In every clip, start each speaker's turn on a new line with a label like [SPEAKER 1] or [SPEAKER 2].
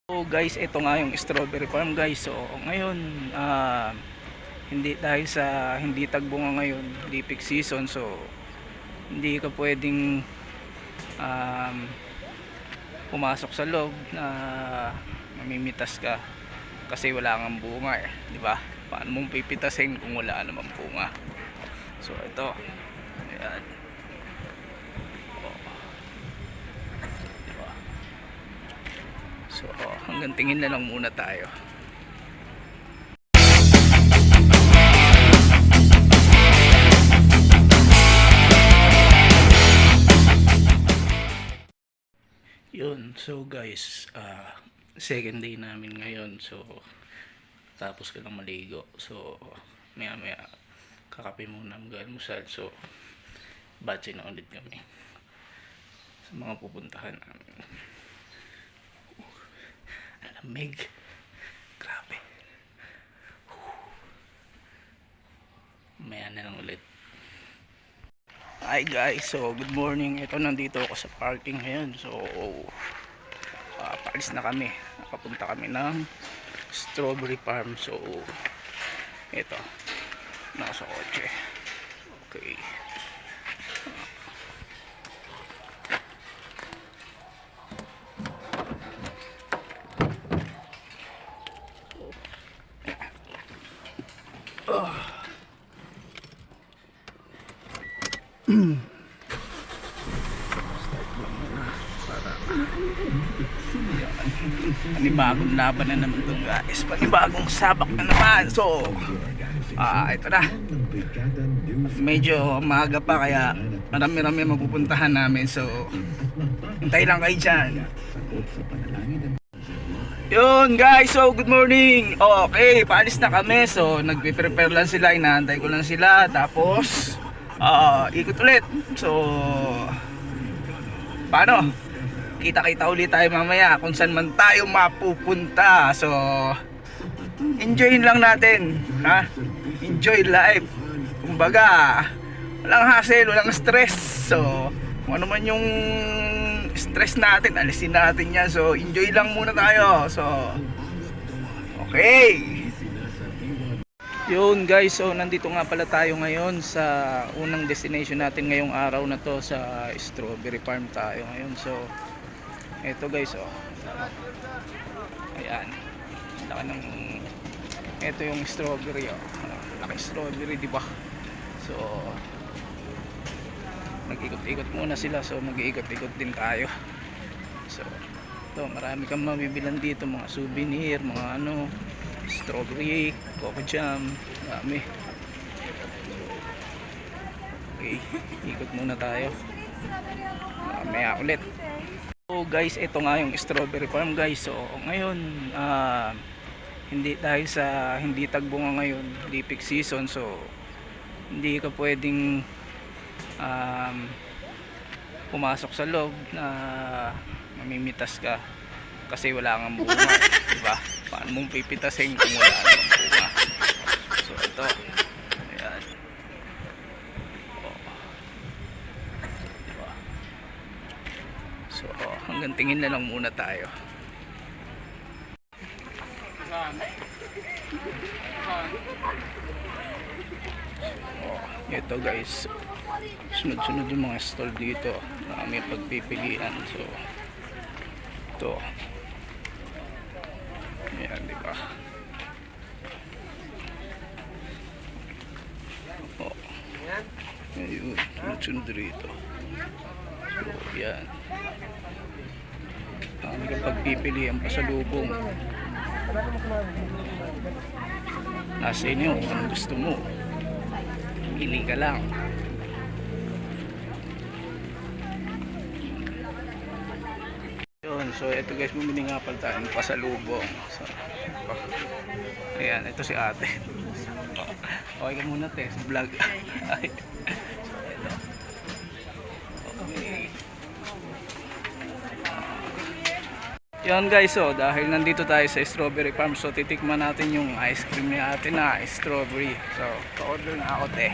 [SPEAKER 1] So guys, ito nga yung strawberry farm guys. So ngayon, hindi dahil sa hindi tagbunga ngayon, hindi peak season, so hindi ka pwedeng um, pumasok sa loob na mamimitas ka kasi wala kang bunga di ba? Paano mong pipitasin kung wala namang bunga? So ito, ayan. So hanggang tingin na lang muna tayo. Yun, so guys, second day namin ngayon. So tapos ka lang maligo. So maya maya kakape muna, mag-almusal. So batse na ulit kami sa mga pupuntahan namin. Lamig, grabe. Maya na lang ulit. Hi guys, so good morning. Ito, nandito ako sa parking ngayon. So paalis na kami. Nakapunta kami ng strawberry farm. So ito, nasa kotse. Okay. Panibagong laban na naman ito guys, panibagong sabak na naman. So ito na, medyo maaga pa kaya marami-rami mapupuntahan namin. So hintay lang kayo dyan. Yun guys, so good morning. Okay, paalis na kami. So nagpe-prepare lang sila, inaantay ko lang sila. Tapos ikot ulit. So paano? Kita-kita ulit tayo mamaya kung saan man tayo mapupunta. So enjoyin lang natin, ha? Enjoy life. Kumbaga, walang hassle, walang stress. So kung ano man yung stress natin, alisin natin yan. So enjoy lang muna tayo. So okay. Yun guys, so nandito nga pala tayo ngayon sa unang destination natin ngayong araw na to. Sa strawberry farm tayo ngayon. So eto guys, ayan, laki ng, eto yung strawberry, laki strawberry, diba? So nag-ikot-ikot muna sila. So mag-iikot-ikot din tayo. So ito, marami kang mabibilan dito, mga souvenir, mga strawberry, coco jam, marami. Okay, ikot muna tayo, mamaya ulit. So guys, ito nga yung strawberry farm guys. So ngayon, hindi dahil sa hindi tagbunga ngayon, hindi peak season, so hindi ka pwedeng pumasok sa loob na mamimitas ka kasi wala kang bunga diba? Paano mong pipitasin kung wala kang bunga? So ito, ayan. Diba? So hanggang tingin na lang muna tayo. Ito guys, sunod-sunod yung mga stall dito na may pagpipilian. So ito, ayan, diba? Ayun, sunod-sunod rito. So yan, may pagpipilian pa sa lubong. Nasa inyo kung anong gusto mo, pili ka lang. Yun, so ito guys, bumili nga pala tayo ng pasalubong. So ayan, ito si ate. Okay ka muna te, sa vlog. Okay. Yan guys, so dahil nandito tayo sa strawberry farm, so titikman natin yung ice cream ni ate na strawberry. So pa-order na ako te.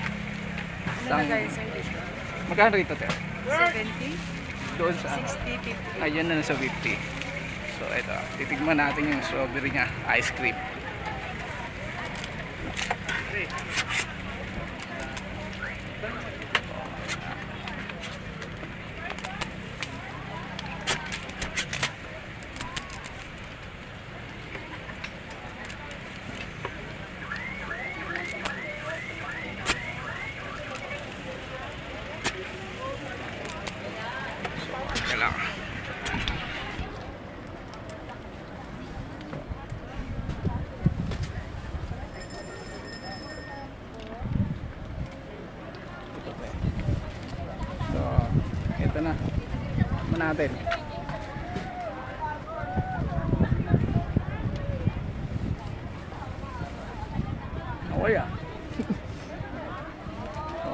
[SPEAKER 1] Magkano rito te?
[SPEAKER 2] 70,
[SPEAKER 1] Doon sa
[SPEAKER 2] 60, 50.
[SPEAKER 1] ayun na sa 50. So ito, titigman natin yung strawberry niya, ice cream. So, lang. So, ito na. Tignan natin. Okay ah.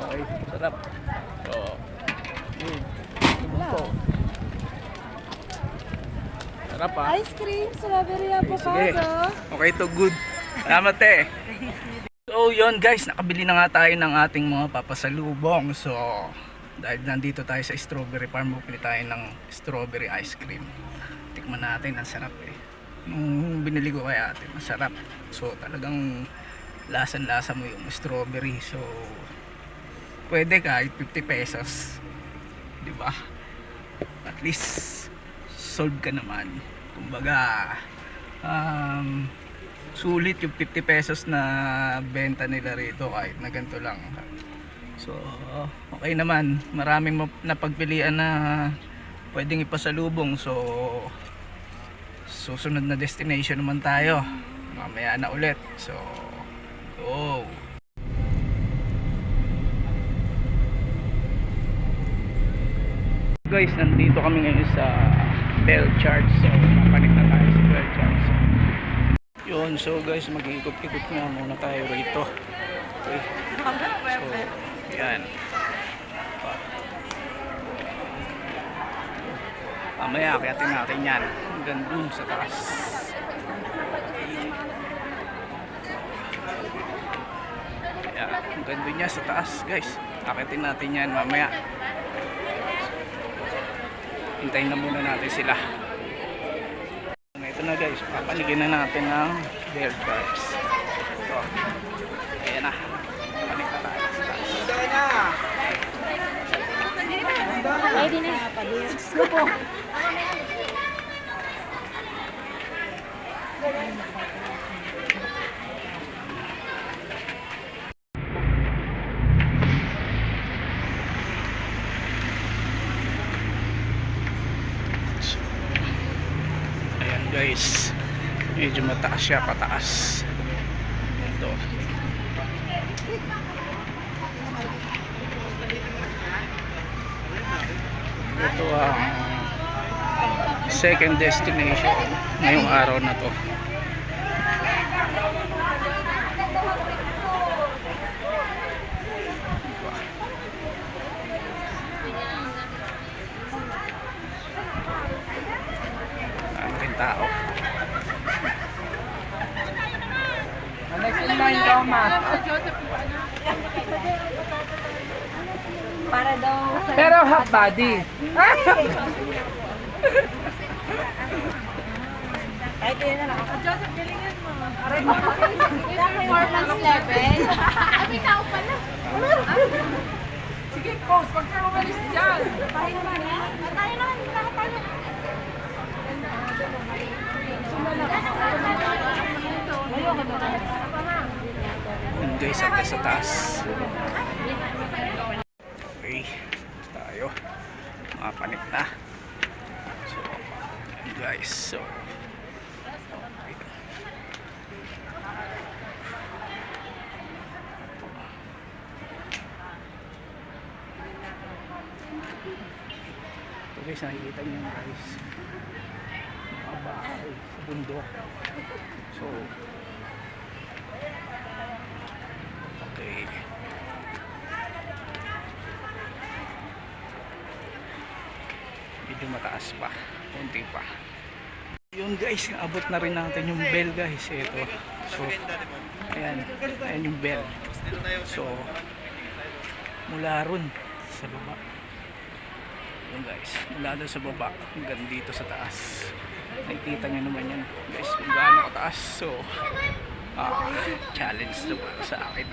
[SPEAKER 1] Okay, sarap. So, sarap ah.
[SPEAKER 2] Ice cream, strawberry
[SPEAKER 1] Sige.
[SPEAKER 2] avocado.
[SPEAKER 1] Okay to, good. Salamat eh. So yun guys, nakabili na nga tayo ng ating mga papasalubong. So dahil nandito tayo sa strawberry farm, bumili tayo ng strawberry ice cream. Tikman natin, ang sarap eh. Nung binili ko kay ate, masarap. So talagang lasan-lasa mo yung strawberry. So pwede kahit 50 pesos, di ba? At least solve ka naman. Kumbaga sulit yung 50 pesos na benta nila rito kahit na ganito lang. So okay naman, maraming napagpilian na pwedeng ipasalubong. So susunod na destination naman tayo mamaya na ulit. So go. Guys, nandito kami ngayon sa Bell Charge. So panik na tayo sa Bell Charge. So, yun, so guys, mag-iikot-ikot nga muna tayo rito. Okay. So yan, mamaya akiyatin natin yan hanggang dun sa taas. Yan, hanggang dun niya sa taas guys, akiyatin natin yan mamaya. Hintayin na muna natin sila. Ito na guys, papaligin na natin ang Bell Charge. So, ayan na, papalig na tayo sa taas.
[SPEAKER 2] Ready na. Let's go po.
[SPEAKER 1] Ayan guys, medyo mataas siya, pataas. Ito. Ito ang second destination ngayong araw na to. Ano rin tao.
[SPEAKER 2] Next in line daw, ma. Para daw sa...
[SPEAKER 3] Pero half body.
[SPEAKER 2] Kahit yun na lang. Joseph, galingan mo. Performance level. Kami tao pala.
[SPEAKER 3] Sige, pose. Pag ka umalis dyan.
[SPEAKER 2] Tayo naman, ha? Tayo naman. Lahat tayo.
[SPEAKER 1] Yun guys, hanggang sa taas. Okay, tayo. Makapanik na. So, yun guys. So, okay. Ito guys, nakikita nyo guys. Mga bahay sa bundok. So, okay. Medyo mataas pa, konti pa. Yun guys, naabot na rin natin yung bell guys. Ito. So, ayan, ayan yung bell. So, mula ron sa baba. Yun guys, mula doon sa baba hanggang dito sa taas. Nakikita nyo naman yan guys kung gaano kataas. So challenge na para sa akin.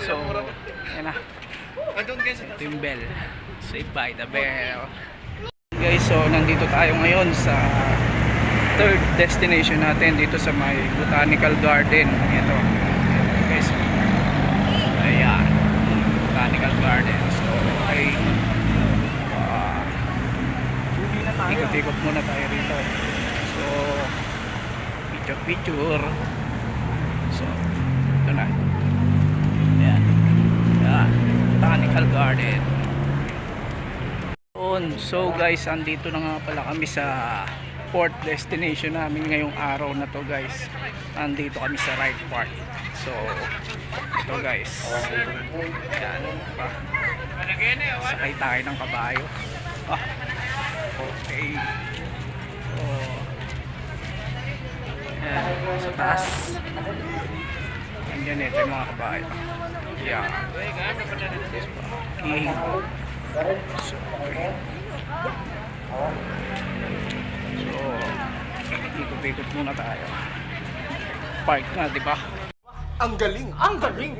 [SPEAKER 1] So yan na, ito yung bell. Saved by the bell guys. So nandito tayo ngayon sa third destination natin dito sa may Botanical Garden. Ito guys, ayan, Botanical Garden. So ay ikot-ikot muna tayo rito. So picture. So ito na, ayan, Botanical Garden. So guys, andito na nga pala kami sa fourth destination namin ngayong araw na to guys. Andito kami sa Wright Park. So ito guys, yan pa, sakay tayo ng kabayo. Okay. So yan, sa taas andyan ito yung mga kabayo. Yeah. Okay. So, ikot-ikot muna tayo. Park na, di ba?
[SPEAKER 4] Ang galing! Ang galing!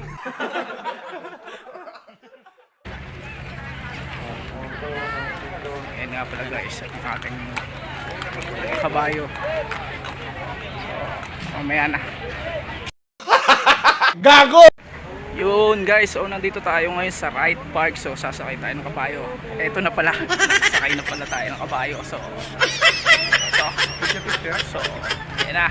[SPEAKER 1] Ayan nga pala guys, ang ating kabayo. So, mamaya na.
[SPEAKER 4] Gago!
[SPEAKER 1] Yun guys, so nandito tayo ngayon sa Wright Park. So sasakay tayo ng kabayo. Eto na pala, sakay na pala tayo ng kabayo. So ito, yan na,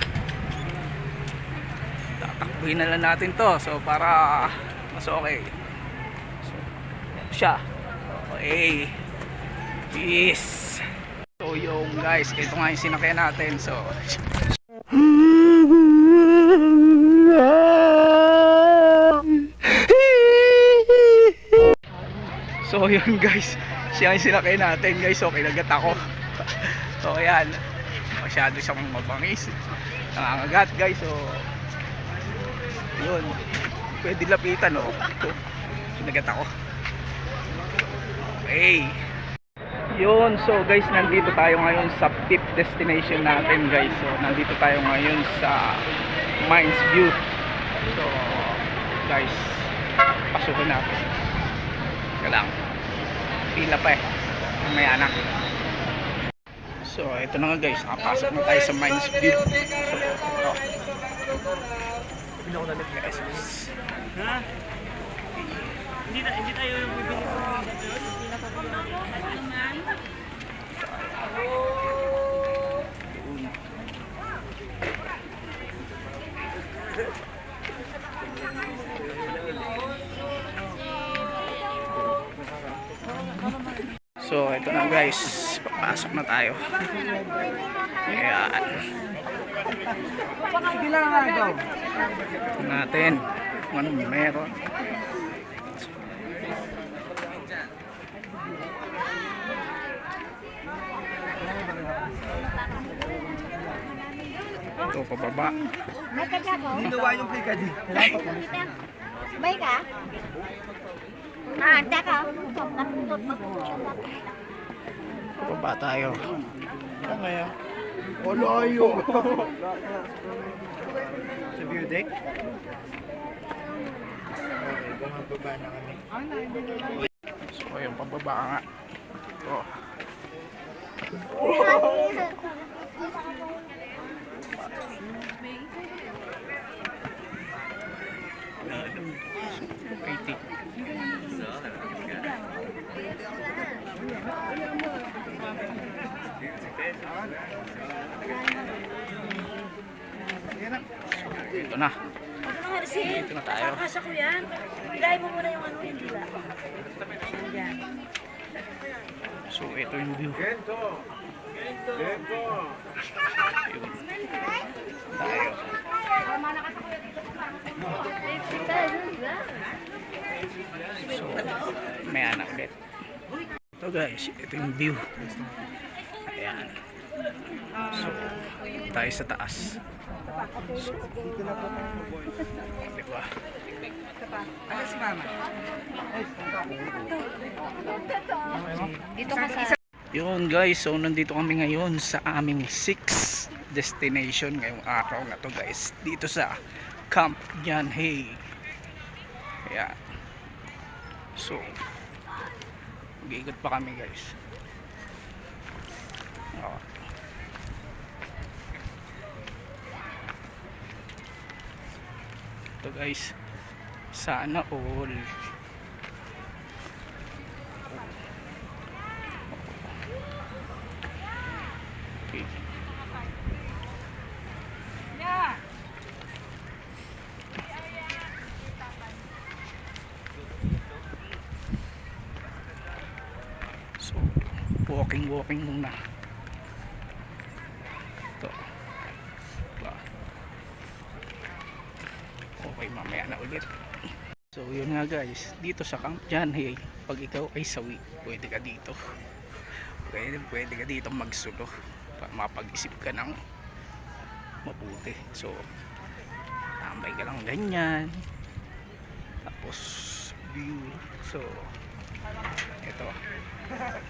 [SPEAKER 1] tatakbuhin na lang natin to. So para mas okay. So ito siya. Okay, yes. So yung guys, ito nga yung sinakyan natin. So so yun guys, siya yung sinakay natin guys. So kinagat ako. So ayan, masyado siyang mabangis, nangangagat guys. So yun, pwede lapitan oh. Kinagat ako. Okay. Yun, so guys, nandito tayo ngayon sa fifth destination natin guys. So nandito tayo ngayon sa Mines View. So guys, pasukin natin. Lang, pila pa eh, may anak. So ito na nga guys, nakapasok na tayo sa Mines View. So ito, guys.
[SPEAKER 3] Hindi tayo yung bibili ko.
[SPEAKER 1] So ito na guys, papasok na tayo. Ayan. Ito natin kung anong meron. Ito pababa.
[SPEAKER 2] May kanya ko?
[SPEAKER 4] Ginawa yung kay Kadi.
[SPEAKER 2] May ka? Anda ka?
[SPEAKER 1] Pababa tayo. Ano kaya?
[SPEAKER 4] Olayo! Sa view deck? Okay, bumababa na kami.
[SPEAKER 1] So yung pababa nga. Ito. Pretty. Ito na. Dito na tayo.
[SPEAKER 2] Kasya ko yan. Ilay mo muna yung ano, yung dila. Yan.
[SPEAKER 1] So ito yung view.
[SPEAKER 4] Gento! Gento!
[SPEAKER 1] Yun. Tayo. So may anak ulit. Ito guys, ito yung view. Ayan. So tayo sa taas. So, diba?
[SPEAKER 4] Ano si Mama?
[SPEAKER 2] Dito ka sa...
[SPEAKER 1] Yun guys, so nandito kami ngayon sa aming 6th destination ngayong araw na to guys, dito sa Camp John Hay. Kaya so mag-iikot pa kami guys. Oh. Ito guys, sana all. Okay. So, walking muna. Ito. Diba? Okay, mamaya na ulit. So, yun nga guys, dito sa Camp John Hay, pag ikaw ay sawi, pwede ka dito. Pwede ka dito magsulo para mapag-isip ka ng mabuti. So, tambay ka lang ganyan. Tapos, view. So, ito.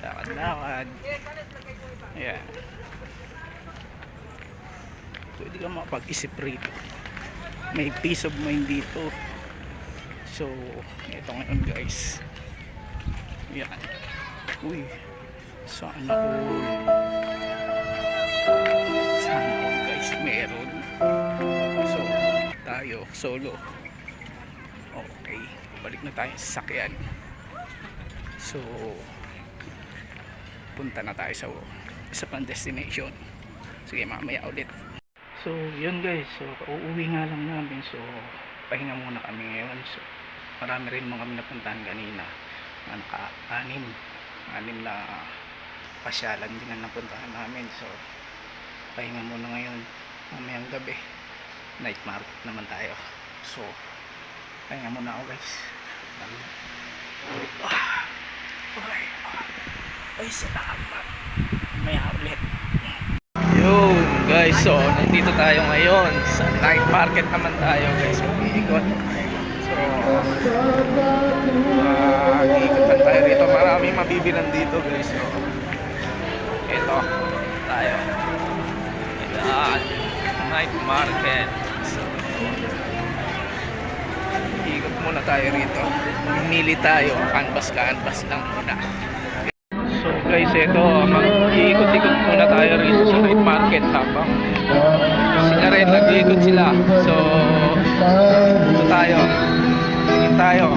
[SPEAKER 1] Lakad-lakad. Ayan. Pwede ka mapag-isip rito. May peace of mind dito. So, ito ngayon guys. Ayan. Uy. Sana all. Sana all guys meron. So, tayo solo. Okay. Balik na tayo sa sakyan. So, punta na tayo sa isa pang destination. Sige, mamaya ulit. So, yun guys. So, uuwi nga lang namin. So, pahinga muna kami ngayon. So, marami rin mga kami napuntahan kanina. Naka-anim na pasyalan din na napuntahan namin. So, pahinga muna ngayon. Mamayang gabi. Night market naman tayo. So, pahinga muna ako guys. Ay, salamat. May ulit. Yo guys, so nandito tayo ngayon sa night market naman tayo guys. Mag-iikot. So iikotan tayo rito. Maraming mabibilan dito guys. So, ito tayo. Ayan, night market. So, ikot muna tayo rito. Mamili tayo. Canvas lang muna. So guys, ito mag-iikot-ikot muna tayo rito sa night market habang sila rin nag-iikot sila. So ito tayo. Tingin tayo.